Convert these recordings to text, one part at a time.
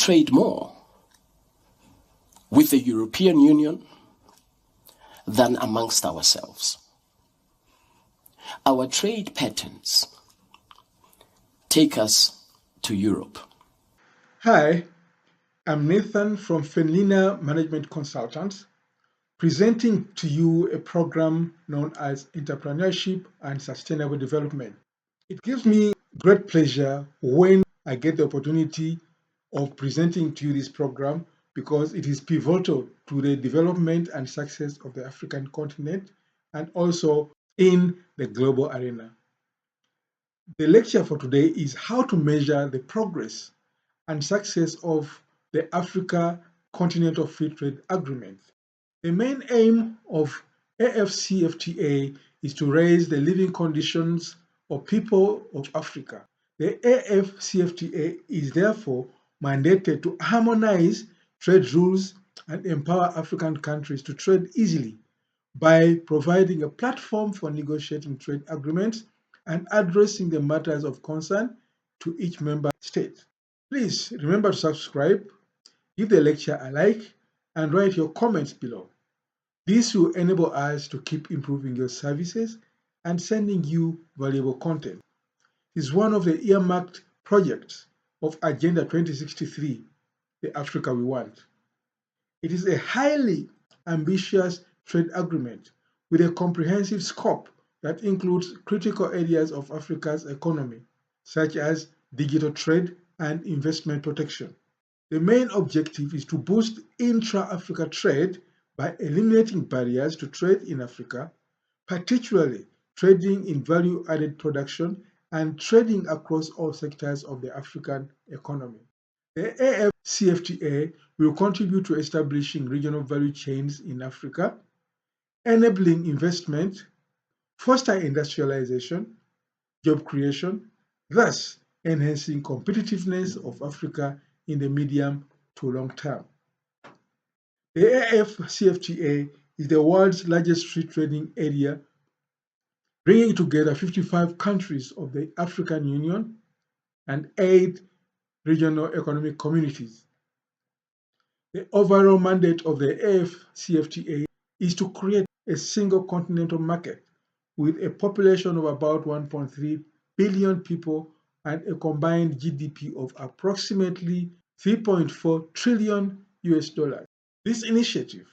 trade more with the European Union than amongst ourselves. Our trade patterns take us to Europe. Hi, I'm Nathan from Fenlina Management Consultants, presenting to you a program known as Entrepreneurship and Sustainable Development. It gives me great pleasure when I get the opportunity of presenting to you this program because it is pivotal to the development and success of the African continent and also in the global arena. The lecture for today is how to measure the progress and success of the Africa Continental Free Trade Agreement. The main aim of AfCFTA is to raise the living conditions of people of Africa. The AfCFTA is therefore mandated to harmonize trade rules and empower African countries to trade easily by providing a platform for negotiating trade agreements and addressing the matters of concern to each member state. Please remember to subscribe, give the lecture a like, and write your comments below. This will enable us to keep improving your services and sending you valuable content. It is one of the earmarked projects of Agenda 2063, the Africa we want. It is a highly ambitious trade agreement with a comprehensive scope that includes critical areas of Africa's economy, such as digital trade and investment protection. The main objective is to boost intra-Africa trade by eliminating barriers to trade in Africa, particularly trading in value-added production and trading across all sectors of the African economy. The AfCFTA will contribute to establishing regional value chains in Africa, enabling investment, foster industrialization, job creation, thus enhancing competitiveness of Africa in the medium to long term. The AfCFTA is the world's largest free trading area, bringing together 55 countries of the African Union and 8 regional economic communities. The overall mandate of the AfCFTA is to create a single continental market with a population of about 1.3 billion people and a combined GDP of approximately $3.4 trillion. This initiative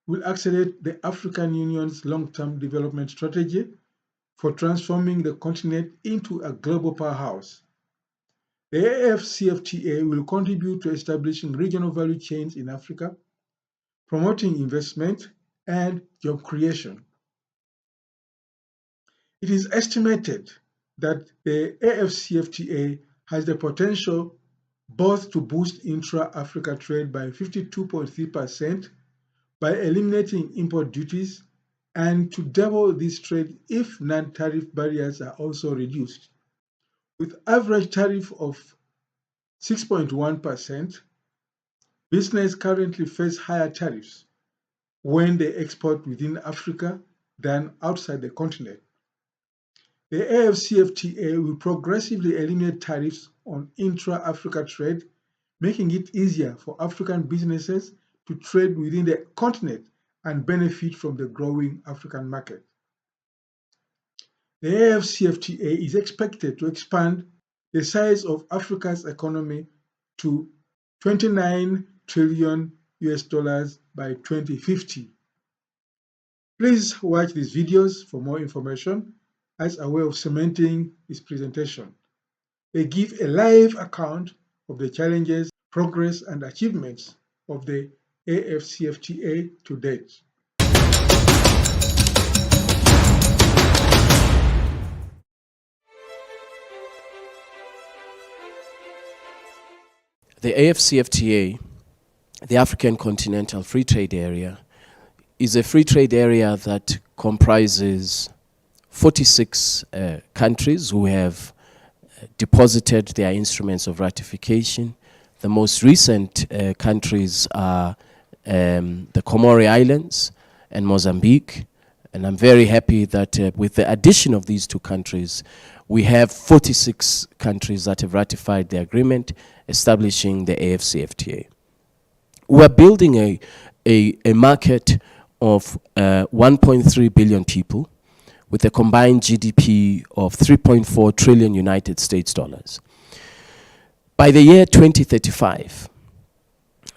will accelerate the African Union's long-term development strategy for transforming the continent into a global powerhouse. The AfCFTA will contribute to establishing regional value chains in Africa, promoting investment and job creation. It is estimated that the AfCFTA has the potential both to boost intra-Africa trade by 52.3% by eliminating import duties and to double this trade if non-tariff barriers are also reduced. With average tariff of 6.1%, business currently face higher tariffs when they export within Africa than outside the continent. The AfCFTA will progressively eliminate tariffs on intra-Africa trade, making it easier for African businesses to trade within the continent and benefit from the growing African market. The AfCFTA is expected to expand the size of Africa's economy to $29 trillion by 2050. Please watch these videos for more information as a way of cementing this presentation. They give a live account of the challenges, progress, and achievements of the AfCFTA to date. The AfCFTA, the African Continental Free Trade Area, is a free trade area that comprises 46 countries who have deposited their instruments of ratification. The most recent countries are the Comore Islands and Mozambique, And I'm very happy that with the addition of these two countries, we have 46 countries that have ratified the agreement establishing the AfCFTA. We're building a market of 1.3 billion people with a combined GDP of 3.4 trillion United States dollars. By the year 2035,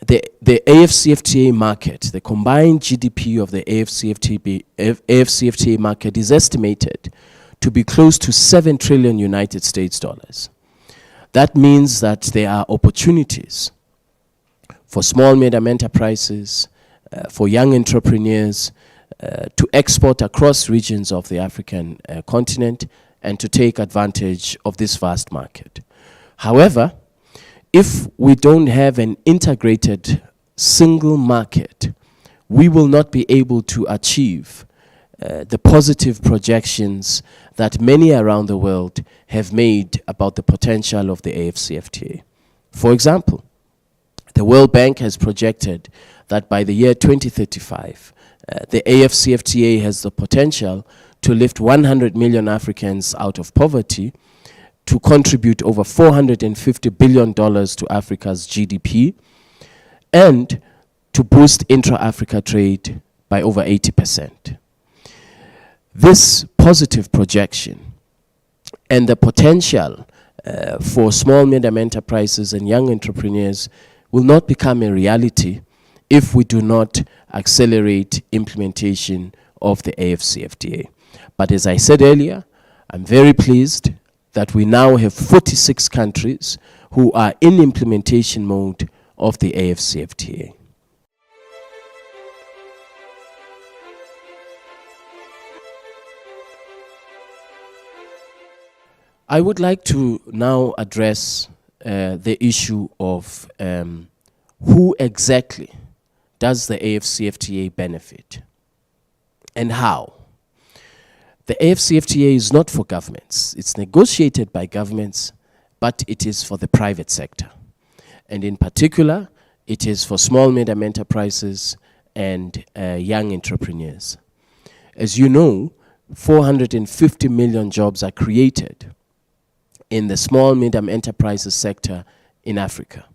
the AfCFTA market, the combined GDP of the AfCFTA market is estimated to be close to 7 trillion United States dollars. That means that there are opportunities for small medium enterprises, for young entrepreneurs to export across regions of the African continent and to take advantage of this vast market. However, if we don't have an integrated single market, we will not be able to achieve the positive projections that many around the world have made about the potential of the AfCFTA. For example, the World Bank has projected that by the year 2035, the AfCFTA has the potential to lift 100 million Africans out of poverty, to contribute over $450 billion to Africa's GDP, and to boost intra-Africa trade by over 80%. This positive projection and the potential for small medium enterprises and young entrepreneurs will not become a reality if we do not accelerate implementation of the AfCFTA. But as I said earlier, I'm very pleased that we now have 46 countries who are in implementation mode of the AfCFTA. I would like to now address the issue of who exactly does the AfCFTA benefit and how. The AfCFTA is not for governments. It's negotiated by governments, but it is for the private sector. And in particular, it is for small medium enterprises and young entrepreneurs. As you know, 450 million jobs are created in the small medium enterprises sector in Africa.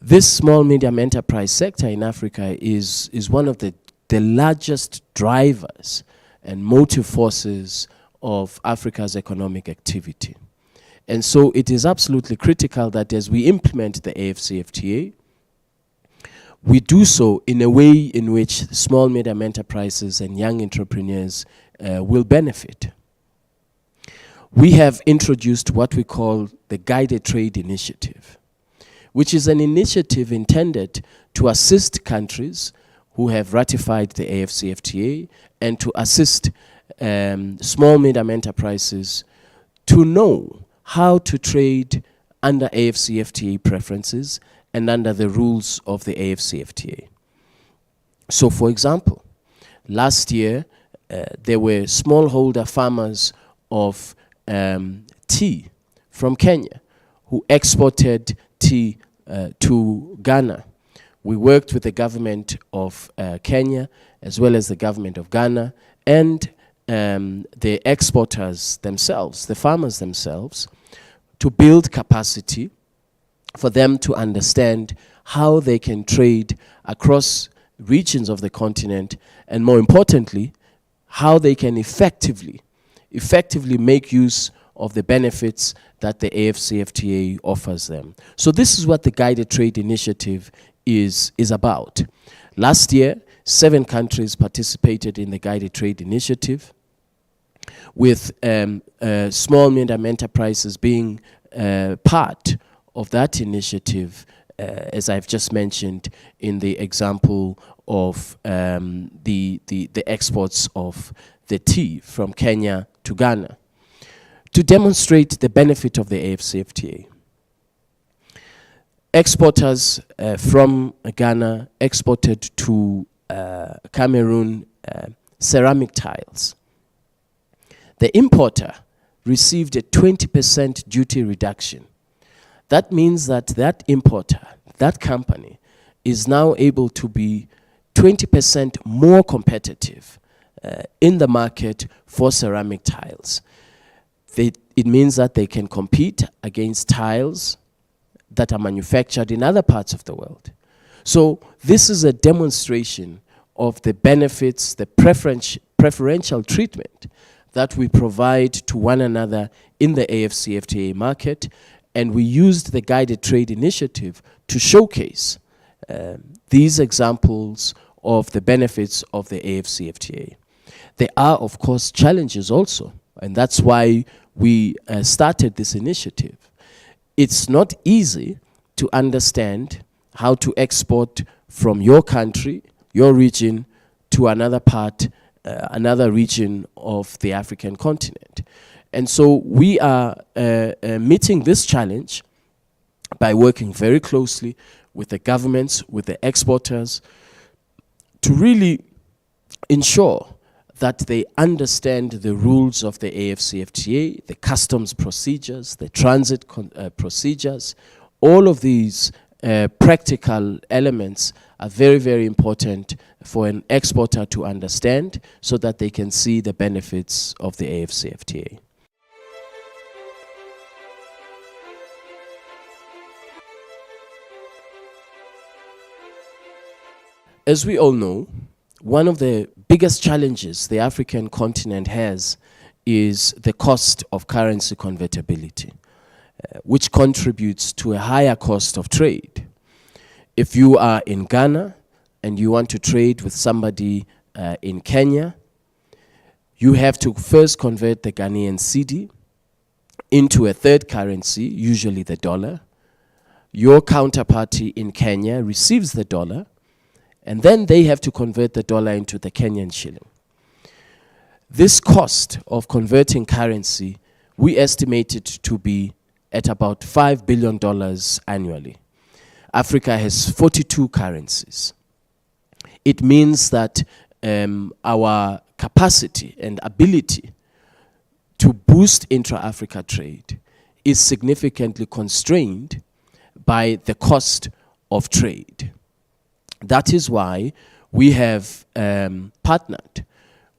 This small medium enterprise sector in Africa is one of the largest drivers and motive forces of Africa's economic activity. And so it is absolutely critical that as we implement the AfCFTA, we do so in a way in which small medium enterprises and young entrepreneurs will benefit. We have introduced what we call the Guided Trade Initiative, which is an initiative intended to assist countries who have ratified the AfCFTA and to assist small medium enterprises to know how to trade under AfCFTA preferences and under the rules of the AfCFTA. So for example, last year there were smallholder farmers of tea from Kenya who exported tea to Ghana. We worked with the government of Kenya as well as the government of Ghana and the exporters themselves, the farmers themselves, to build capacity for them to understand how they can trade across regions of the continent, and more importantly, how they can effectively make use of the benefits that the AfCFTA offers them. So this is what the Guided Trade Initiative is about. Last year, 7 countries participated in the Guided Trade Initiative, with small medium enterprises being part of that initiative, as I've just mentioned in the example of the exports of the tea from Kenya to Ghana, to demonstrate the benefit of the AfCFTA. Exporters from Ghana exported to Cameroon ceramic tiles. The importer received a 20% duty reduction. That means that that importer, that company, is now able to be 20% more competitive in the market for ceramic tiles. It means that they can compete against tiles that are manufactured in other parts of the world. So this is a demonstration of the benefits, the preferential treatment that we provide to one another in the AfCFTA market, and we used the Guided Trade Initiative to showcase these examples of the benefits of the AfCFTA. There are, of course, challenges also, and that's why we started this initiative. It's not easy to understand how to export from your country, your region, to another part, another region of the African continent. And so we are meeting this challenge by working very closely with the governments, with the exporters, to really ensure that they understand the rules of the AfCFTA, the customs procedures, the transit procedures. All of these practical elements are very, very important for an exporter to understand so that they can see the benefits of the AfCFTA. As we all know, one of the biggest challenges the African continent has is the cost of currency convertibility, which contributes to a higher cost of trade. If you are in Ghana and you want to trade with somebody in Kenya, you have to first convert the Ghanaian cedi into a third currency, usually the dollar. Your counterparty in Kenya receives the dollar, and then they have to convert the dollar into the Kenyan shilling. This cost of converting currency, we estimate it to be at about $5 billion annually. Africa has 42 currencies. It means that our capacity and ability to boost intra-Africa trade is significantly constrained by the cost of trade. That is why we have partnered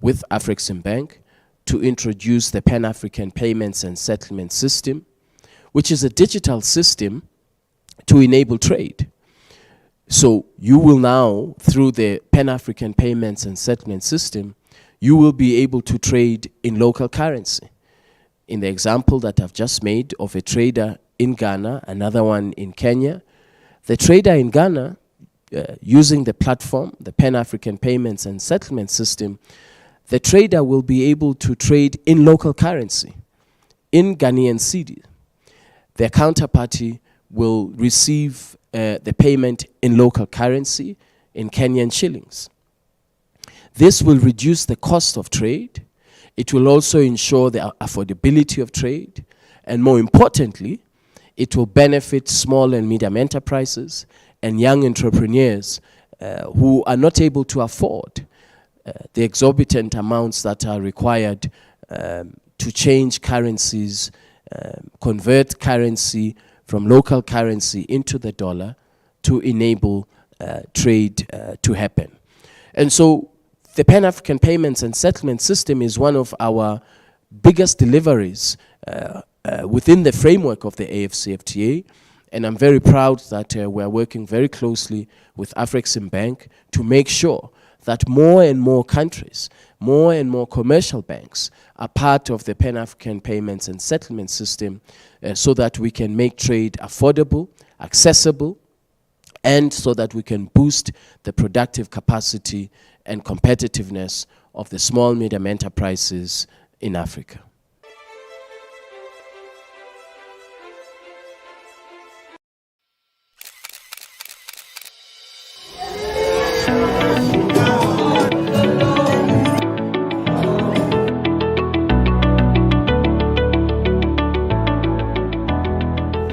with Afreximbank to introduce the Pan-African Payments and Settlement System, which is a digital system to enable trade. So you will now, through the Pan-African Payments and Settlement System, you will be able to trade in local currency. In the example that I've just made of a trader in Ghana, another one in Kenya, the trader in Ghana, using the platform, the Pan-African Payments and Settlement System, the trader will be able to trade in local currency, in Ghanaian cedi. Their counterparty will receive the payment in local currency, in Kenyan shillings. This will reduce the cost of trade. It will also ensure the affordability of trade. And more importantly, it will benefit small and medium enterprises and young entrepreneurs who are not able to afford the exorbitant amounts that are required to change currencies, convert currency from local currency into the dollar to enable trade to happen. And so the Pan-African Payments and Settlement System is one of our biggest deliveries within the framework of the AfCFTA. And I'm very proud that we're working very closely with Afreximbank to make sure that more and more countries, more and more commercial banks are part of the Pan-African Payments and Settlement System so that we can make trade affordable, accessible, and so that we can boost the productive capacity and competitiveness of the small, medium enterprises in Africa.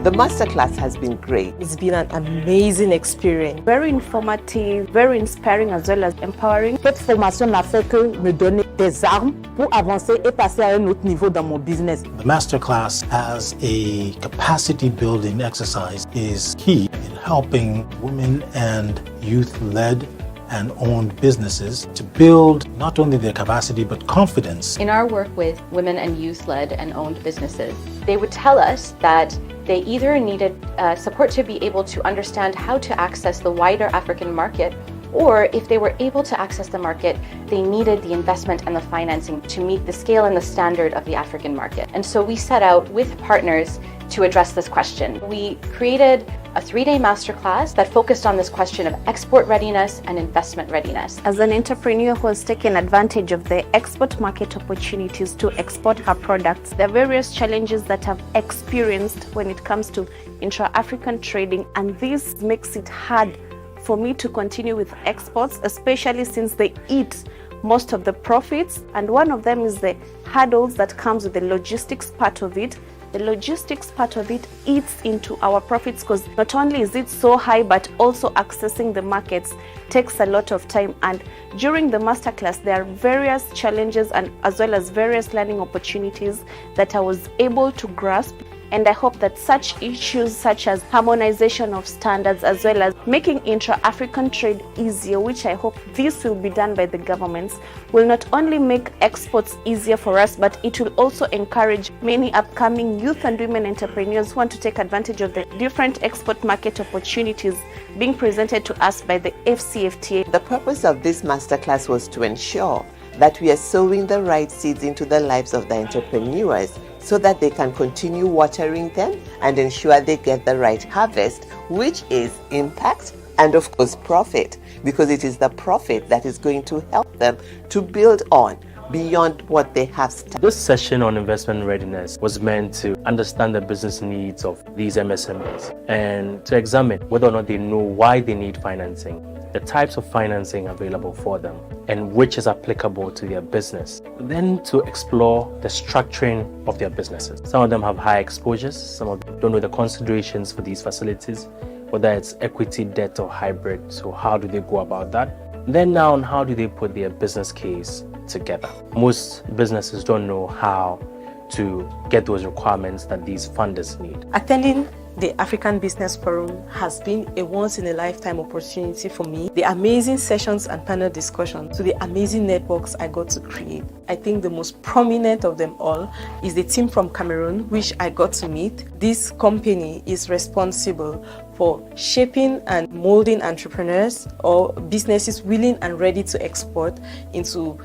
The masterclass has been great. It's been an amazing experience. Very informative, very inspiring as well as empowering. Cette formation n'a fait que me donner des armes pour avancer et passer à un autre niveau dans mon business. The masterclass as a capacity building exercise is key in helping women and youth-led and owned businesses to build not only their capacity but confidence. In our work with women and youth-led and owned businesses, they would tell us that they either needed support to be able to understand how to access the wider African market, or if they were able to access the market, they needed the investment and the financing to meet the scale and the standard of the African market. And so we set out with partners to address this question. We created a 3-day masterclass that focused on this question of export readiness and investment readiness. As an entrepreneur who has taken advantage of the export market opportunities to export her products, there are various challenges that I've experienced when it comes to intra-African trading, and this makes it hard for me to continue with exports, especially since they eat most of the profits. And one of them is the hurdles that comes with the logistics part of it. The logistics part of it eats into our profits, because not only is it so high, but also accessing the markets takes a lot of time. And during the masterclass, there are various challenges and as well as various learning opportunities that I was able to grasp. And I hope that such issues such as harmonization of standards as well as making intra-African trade easier, which I hope this will be done by the governments, will not only make exports easier for us, but it will also encourage many upcoming youth and women entrepreneurs who want to take advantage of the different export market opportunities being presented to us by the AfCFTA. The purpose of this masterclass was to ensure that we are sowing the right seeds into the lives of the entrepreneurs so that they can continue watering them and ensure they get the right harvest, which is impact and of course profit, because it is the profit that is going to help them to build on beyond what they have started. This session on investment readiness was meant to understand the business needs of these MSMEs and to examine whether or not they know why they need financing, the types of financing available for them, and which is applicable to their business. Then to explore the structuring of their businesses. Some of them have high exposures, some of them don't know the considerations for these facilities, whether it's equity, debt, or hybrid. So how do they go about that? Then now on how do they put their business case together? Most businesses don't know how to get those requirements that these funders need. Attending the African Business Forum has been a once-in-a-lifetime opportunity for me. The amazing sessions and panel discussions, to the amazing networks I got to create. I think the most prominent of them all is the team from Cameroon, which I got to meet. This company is responsible for shaping and molding entrepreneurs or businesses willing and ready to export into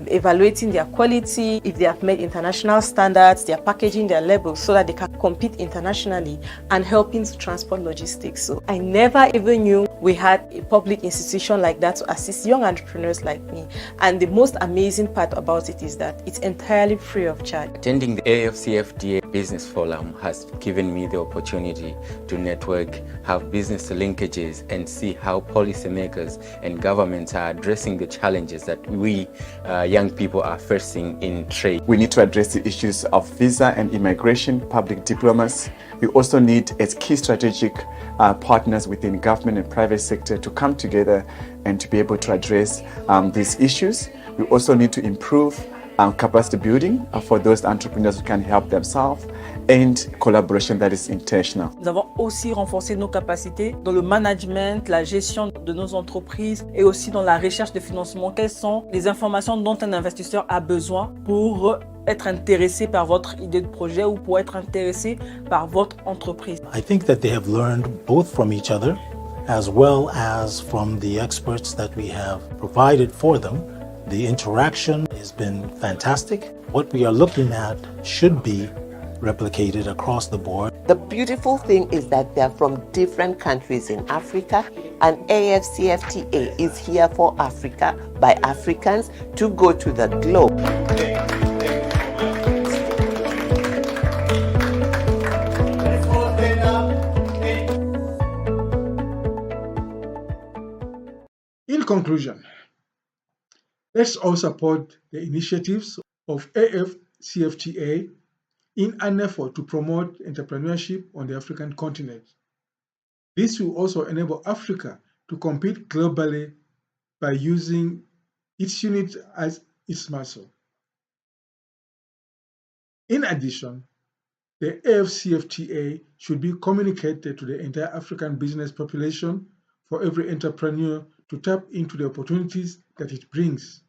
evaluating their quality, if they have met international standards, their packaging, their labels, so that they can compete internationally, and helping to transport logistics. So I never even knew we had a public institution like that to assist young entrepreneurs like me. And the most amazing part about it is that it's entirely free of charge. Attending the AfCFTA Business Forum has given me the opportunity to network, have business linkages, and see how policymakers and governments are addressing the challenges that we young people are facing in trade. We need to address the issues of visa and immigration, public diplomacy. We also need, as key strategic partners within government and private sector, to come together and to be able to address these issues. We also need to improve capacity building for those entrepreneurs who can help themselves, and collaboration that is intentional. Nous avons aussi renforcé nos capacités dans le management, la gestion de nos entreprises et aussi dans la recherche de financement. Quelles sont les informations dont un investisseur a besoin pour être intéressé par votre idée de projet ou pour être intéressé par votre entreprise? I think that they have learned both from each other as well as from the experts that we have provided for them. The interaction has been fantastic. What we are looking at should be replicated across the board. The beautiful thing is that they're from different countries in Africa, and AfCFTA is here for Africa by Africans to go to the globe. In conclusion, let's all support the initiatives of AfCFTA in an effort to promote entrepreneurship on the African continent. This will also enable Africa to compete globally by using its unit as its muscle. In addition, the AfCFTA should be communicated to the entire African business population for every entrepreneur to tap into the opportunities that it brings,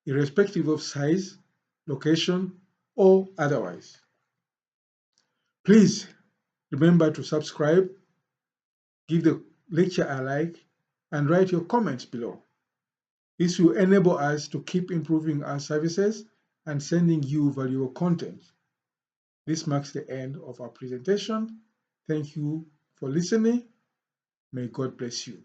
irrespective of size, location, or otherwise. Please remember to subscribe, give the lecture a like, and write your comments below. This will enable us to keep improving our services and sending you valuable content. This marks the end of our presentation. Thank you for listening. May God bless you.